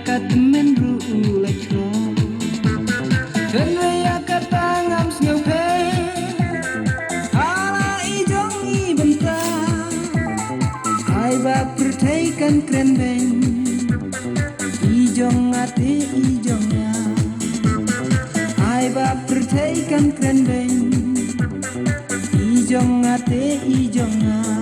kat men ru la cho chen we ya kat ngam sneu pe ala I jong I benta ai ba pertai kan kren ben I jong ate I jong ya ai ba pertai kan kren ben I jong ate I jong ya